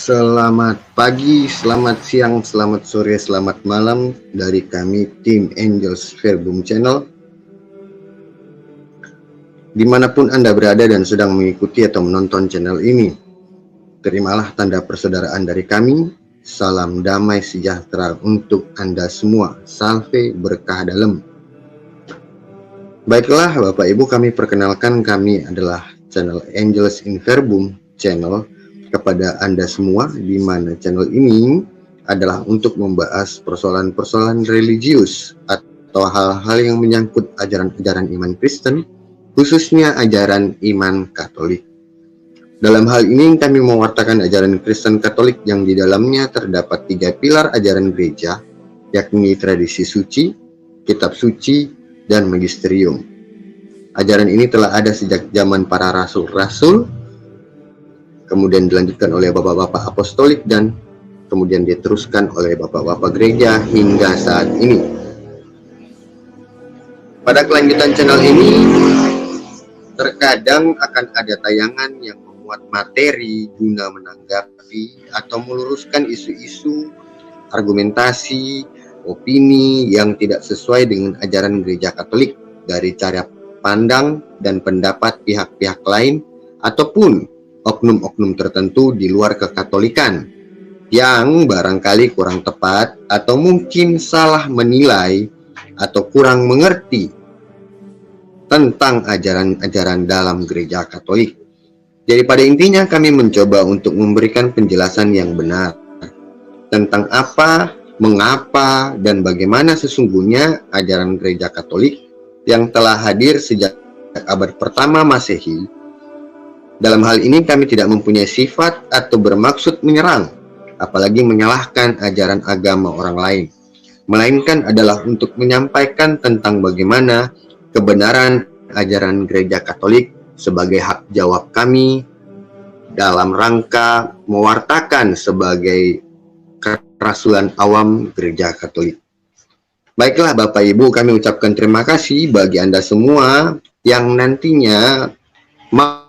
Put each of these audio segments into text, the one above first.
Selamat pagi, selamat siang, selamat sore, selamat malam dari kami tim Angels Verbum Channel. Dimanapun Anda berada dan sedang mengikuti atau menonton channel ini, terimalah tanda persaudaraan dari kami. Salam damai sejahtera untuk Anda semua. Salve berkah dalam. Baiklah Bapak Ibu, kami perkenalkan, kami adalah channel Angels in Verbum Channel kepada Anda semua, di mana channel ini adalah untuk membahas persoalan-persoalan religius atau hal-hal yang menyangkut ajaran-ajaran iman Kristen, khususnya ajaran iman Katolik. Dalam hal ini kami mewartakan ajaran Kristen Katolik yang di dalamnya terdapat 3 pilar ajaran gereja, yakni tradisi suci, kitab suci, dan magisterium. Ajaran ini telah ada sejak zaman para rasul-rasul, kemudian dilanjutkan oleh bapak-bapak apostolik, dan kemudian diteruskan oleh bapak-bapak gereja hingga saat ini. Pada kelanjutan channel ini, terkadang akan ada tayangan yang memuat materi guna menanggapi atau meluruskan isu-isu, argumentasi, opini yang tidak sesuai dengan ajaran gereja Katolik dari cara pandang dan pendapat pihak-pihak lain ataupun oknum-oknum tertentu di luar kekatolikan yang barangkali kurang tepat atau mungkin salah menilai atau kurang mengerti tentang ajaran-ajaran dalam gereja Katolik. Jadi pada intinya kami mencoba untuk memberikan penjelasan yang benar tentang apa, mengapa, dan bagaimana sesungguhnya ajaran gereja Katolik yang telah hadir sejak abad pertama Masehi. Dalam hal ini kami tidak mempunyai sifat atau bermaksud menyerang, apalagi menyalahkan ajaran agama orang lain, melainkan adalah untuk menyampaikan tentang bagaimana kebenaran ajaran gereja Katolik sebagai hak jawab kami dalam rangka mewartakan sebagai kerasulan awam gereja Katolik. Baiklah Bapak Ibu, kami ucapkan terima kasih bagi Anda semua yang nantinya mau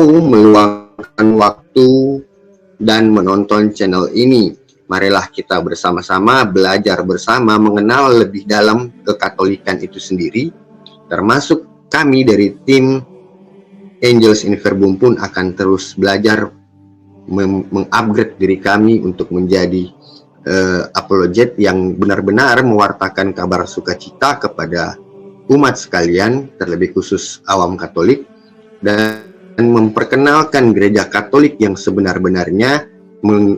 meluangkan waktu dan menonton channel ini. Marilah kita bersama-sama belajar bersama mengenal lebih dalam kekatolikan itu sendiri, termasuk kami dari tim Angels in Verbum pun akan terus belajar mengupgrade diri kami untuk menjadi apologet yang benar-benar mewartakan kabar sukacita kepada umat sekalian, terlebih khusus awam Katolik, dan memperkenalkan gereja Katolik yang sebenar-benarnya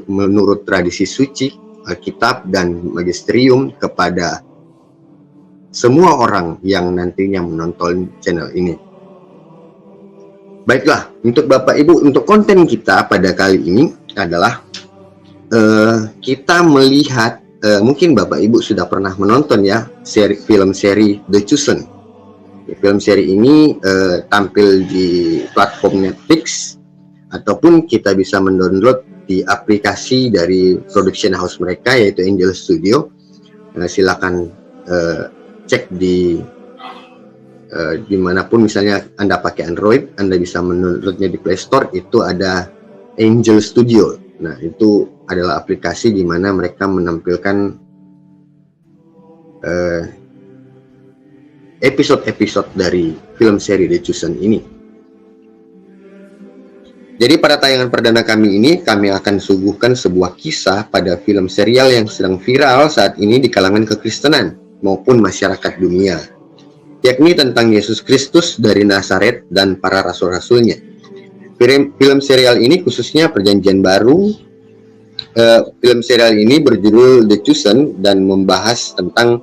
menurut tradisi suci, Alkitab, dan magisterium kepada semua orang yang nantinya menonton channel ini. Baiklah, untuk Bapak Ibu, untuk konten kita pada kali ini adalah kita melihat, mungkin Bapak Ibu sudah pernah menonton ya, film seri The Chosen. Film seri ini tampil di platform Netflix ataupun kita bisa mendownload di aplikasi dari production house mereka, yaitu Angel Studio. Silakan cek di dimanapun, misalnya Anda pakai Android, Anda bisa mendownloadnya di Play Store, itu ada Angel Studio. Nah, itu adalah aplikasi di mana mereka menampilkan episode-episode dari film seri The Chosen ini. Jadi pada tayangan perdana kami ini, kami akan suguhkan sebuah kisah pada film serial yang sedang viral saat ini di kalangan kekristenan maupun masyarakat dunia, yakni tentang Yesus Kristus dari Nazaret dan para rasul-rasulnya. Film serial ini khususnya Perjanjian Baru film serial ini berjudul The Chosen dan membahas tentang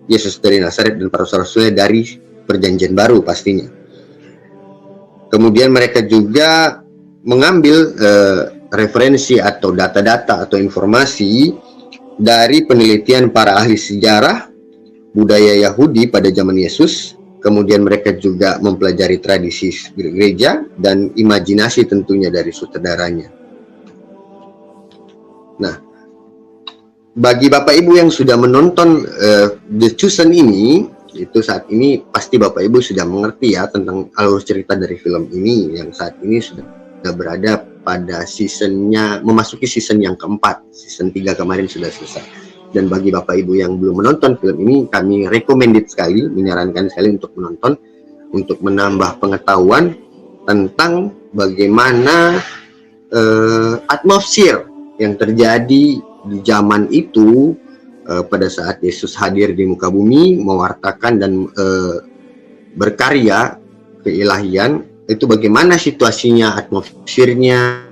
Yesus dari Nazaret dan para rasul-rasulnya dari Perjanjian Baru pastinya. Kemudian mereka juga mengambil referensi atau data-data atau informasi dari penelitian para ahli sejarah budaya Yahudi pada zaman Yesus. Kemudian mereka juga mempelajari tradisi gereja dan imajinasi tentunya dari sutradaranya. Nah, bagi Bapak Ibu yang sudah menonton The Chosen ini, itu saat ini pasti Bapak Ibu sudah mengerti ya tentang alur cerita dari film ini yang saat ini sudah berada pada seasonnya, memasuki season yang keempat. Season 3 kemarin sudah selesai. Dan bagi Bapak Ibu yang belum menonton film ini, kami recommended sekali, menyarankan sekali untuk menonton, untuk menambah pengetahuan tentang bagaimana atmosfer yang terjadi di zaman itu pada saat Yesus hadir di muka bumi, mewartakan dan berkarya keilahian. Itu bagaimana situasinya, atmosfernya,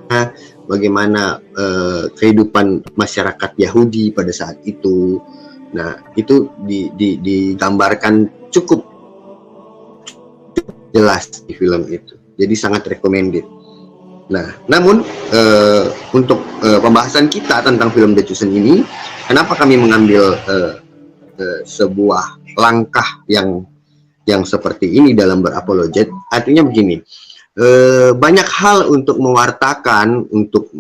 bagaimana kehidupan masyarakat Yahudi pada saat itu. Nah, itu digambarkan cukup jelas di film itu. Jadi sangat recommended. Nah, namun untuk pembahasan kita tentang film The Chosen ini, kenapa kami mengambil sebuah langkah yang seperti ini dalam berapologet? Artinya begini, banyak hal untuk mewartakan, untuk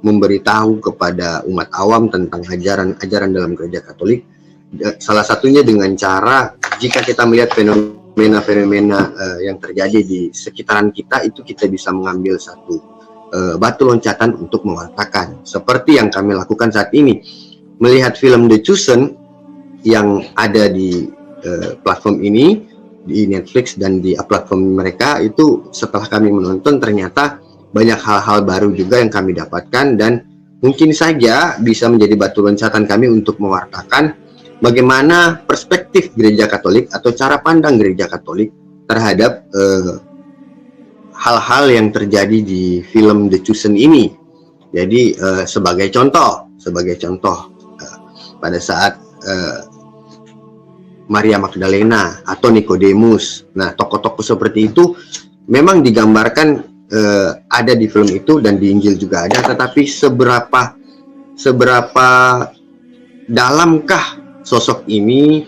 memberitahu kepada umat awam tentang ajaran dalam gereja Katolik. Salah satunya dengan cara, jika kita melihat fenomena yang terjadi di sekitaran kita, itu kita bisa mengambil satu batu loncatan untuk mewartakan. Seperti yang kami lakukan saat ini, melihat film The Chosen yang ada di platform ini, di Netflix dan di platform mereka. Itu setelah kami menonton, ternyata banyak hal-hal baru juga yang kami dapatkan, dan mungkin saja bisa menjadi batu loncatan kami untuk mewartakan bagaimana perspektif gereja Katolik atau cara pandang gereja Katolik terhadap hal-hal yang terjadi di film The Chosen ini. Jadi sebagai contoh pada saat Maria Magdalena atau Nikodemus. Nah, tokoh-tokoh seperti itu memang digambarkan ada di film itu dan di Injil juga ada, tetapi seberapa dalamkah sosok ini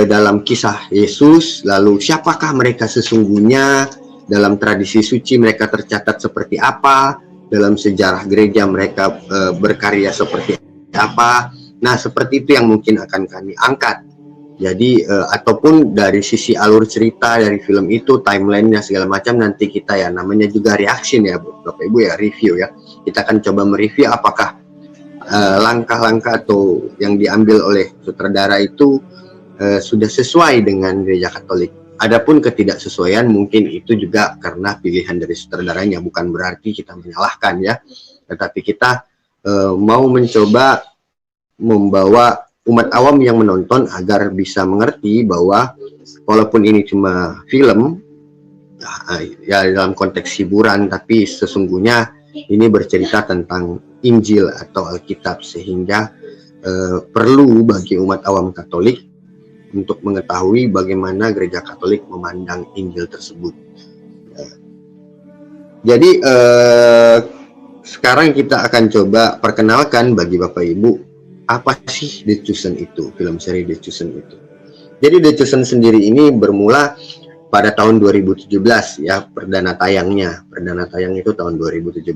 dalam kisah Yesus, lalu siapakah mereka sesungguhnya, dalam tradisi suci mereka tercatat seperti apa, dalam sejarah gereja mereka berkarya seperti apa. Nah, seperti itu yang mungkin akan kami angkat. Jadi ataupun dari sisi alur cerita dari film itu, timelinenya segala macam, nanti kita ya namanya juga reaction ya Bapak Ibu ya, review ya. Kita akan coba mereview apakah langkah-langkah atau yang diambil oleh sutradara itu sudah sesuai dengan gereja Katolik. Adapun ketidaksesuaian mungkin itu juga karena pilihan dari sutradaranya, bukan berarti kita menyalahkan ya. Tetapi kita mau mencoba membawa umat awam yang menonton agar bisa mengerti bahwa walaupun ini cuma film ya dalam konteks hiburan, tapi sesungguhnya ini bercerita tentang Injil atau Alkitab, sehingga perlu bagi umat awam Katolik untuk mengetahui bagaimana gereja Katolik memandang Injil tersebut. Jadi sekarang kita akan coba perkenalkan bagi Bapak Ibu, apa sih The Chosen itu, film seri The Chosen itu. Jadi The Chosen sendiri ini bermula pada tahun 2017 ya, perdana tayangnya. Perdana tayang itu tahun 2017,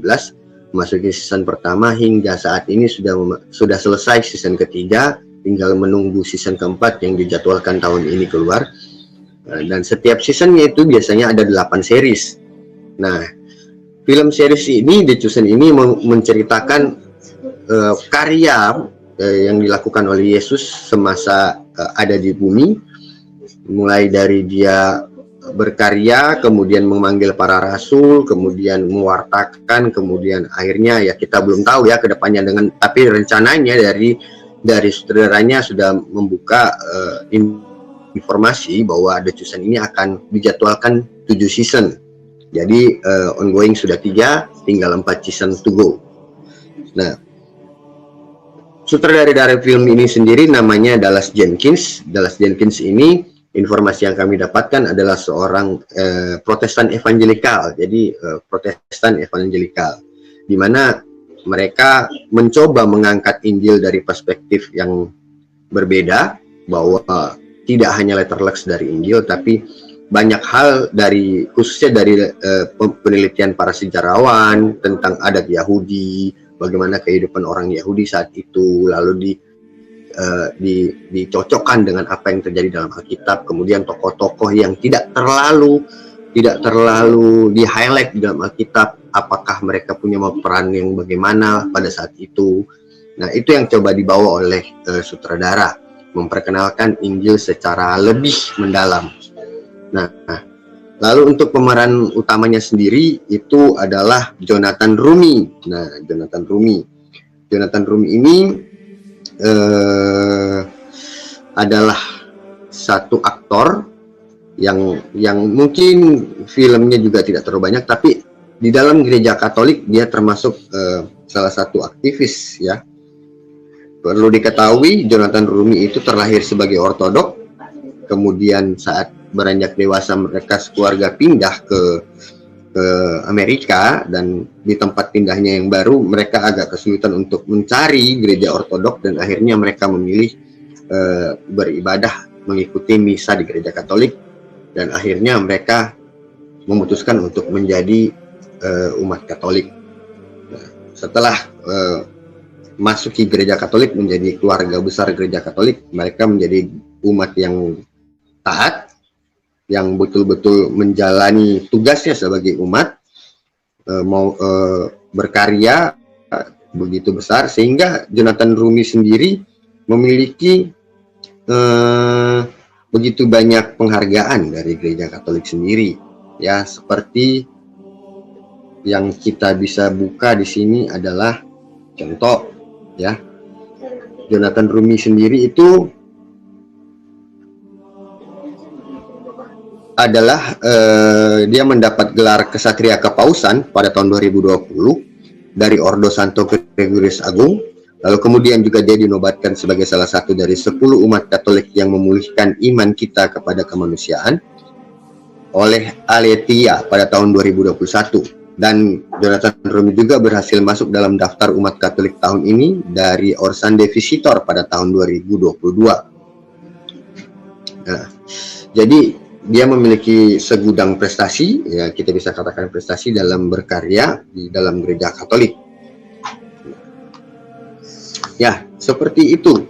memasuki season pertama, hingga saat ini sudah selesai season ketiga, tinggal menunggu season keempat yang dijadwalkan tahun ini keluar. Dan setiap seasonnya itu biasanya ada 8 series. Nah, film series ini, The Chosen ini menceritakan karya yang dilakukan oleh Yesus semasa ada di bumi, mulai dari dia berkarya, kemudian memanggil para rasul, kemudian mewartakan, kemudian akhirnya ya kita belum tahu ya kedepannya dengan, tapi rencananya dari sutradaranya sudah membuka informasi bahwa The Chosen ini akan dijadwalkan 7 season. Jadi ongoing sudah 3, tinggal 4 season to go. Nah, sutradara dari film ini sendiri namanya Dallas Jenkins. Dallas Jenkins ini, informasi yang kami dapatkan adalah seorang Protestan evangelikal. Jadi Protestan evangelikal, di mana mereka mencoba mengangkat Injil dari perspektif yang berbeda, bahwa tidak hanya letterleks dari Injil, tapi banyak hal dari, khususnya dari penelitian para sejarawan tentang adat Yahudi, bagaimana kehidupan orang Yahudi saat itu, lalu dicocokkan dengan apa yang terjadi dalam Alkitab. Kemudian tokoh-tokoh yang tidak terlalu di highlight di dalam Alkitab, apakah mereka punya peran yang bagaimana pada saat itu. Nah, itu yang coba dibawa oleh sutradara, memperkenalkan Injil secara lebih mendalam. Nah, lalu untuk pemeran utamanya sendiri itu adalah Jonathan Roumie. Nah, Jonathan Roumie ini adalah satu aktor yang mungkin filmnya juga tidak terlalu banyak, tapi di dalam gereja Katolik dia termasuk salah satu aktivis, ya. Perlu diketahui, Jonathan Roumie itu terlahir sebagai Ortodok, kemudian saat beranjak dewasa mereka sekeluarga pindah ke Amerika, dan di tempat pindahnya yang baru mereka agak kesulitan untuk mencari gereja Ortodok, dan akhirnya mereka memilih beribadah mengikuti misa di gereja Katolik, dan akhirnya mereka memutuskan untuk menjadi umat Katolik. Nah, setelah masuki gereja Katolik, menjadi keluarga besar gereja Katolik, mereka menjadi umat yang taat, yang betul-betul menjalani tugasnya sebagai umat, berkarya begitu besar, sehingga Jonathan Roumie sendiri memiliki begitu banyak penghargaan dari gereja Katolik sendiri, ya. Seperti yang kita bisa buka di sini adalah contoh, ya. Jonathan Roumie sendiri itu adalah dia mendapat gelar Kesatria Kepausan pada tahun 2020 dari Ordo Santo Gregorius Agung. Lalu kemudian juga dia dinobatkan sebagai salah satu dari 10 umat Katolik yang memulihkan iman kita kepada kemanusiaan oleh Aletheia pada tahun 2021. Dan Jonathan Roumie juga berhasil masuk dalam daftar umat Katolik tahun ini dari Orsan de Visitor pada tahun 2022. Nah, jadi dia memiliki segudang prestasi, ya, kita bisa katakan prestasi dalam berkarya di dalam gereja Katolik. Ya, seperti itu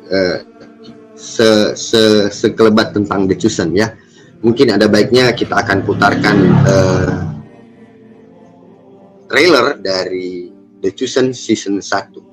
sekelebat tentang The Chosen, ya. Mungkin ada baiknya kita akan putarkan trailer dari The Chosen season 1.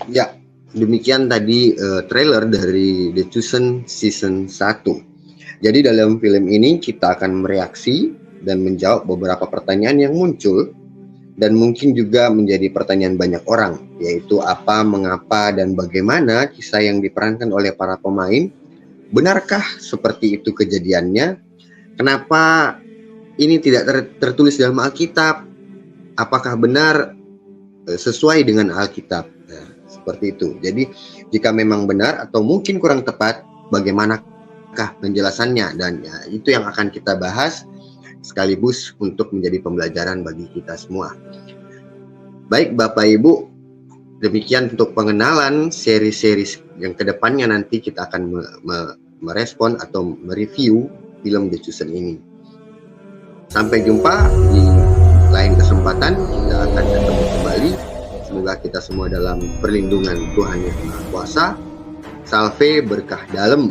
Ya, demikian tadi trailer dari The Chosen Season 1. Jadi dalam film ini kita akan mereaksi dan menjawab beberapa pertanyaan yang muncul dan mungkin juga menjadi pertanyaan banyak orang, yaitu apa, mengapa, dan bagaimana kisah yang diperankan oleh para pemain. Benarkah seperti itu kejadiannya? Kenapa ini tidak tertulis dalam Alkitab? Apakah benar sesuai dengan Alkitab? Nah, seperti itu. Jadi jika memang benar atau mungkin kurang tepat, bagaimanakah penjelasannya? Dan ya, itu yang akan kita bahas sekaligus untuk menjadi pembelajaran bagi kita semua. Baik Bapak Ibu, demikian untuk pengenalan seri-seri yang kedepannya nanti kita akan merespon atau mereview film The Chosen ini. Sampai jumpa di lain kesempatan, kita akan ketemu kembali. Semoga kita semua dalam perlindungan Tuhan Yang Maha Kuasa. Salve berkah dalam.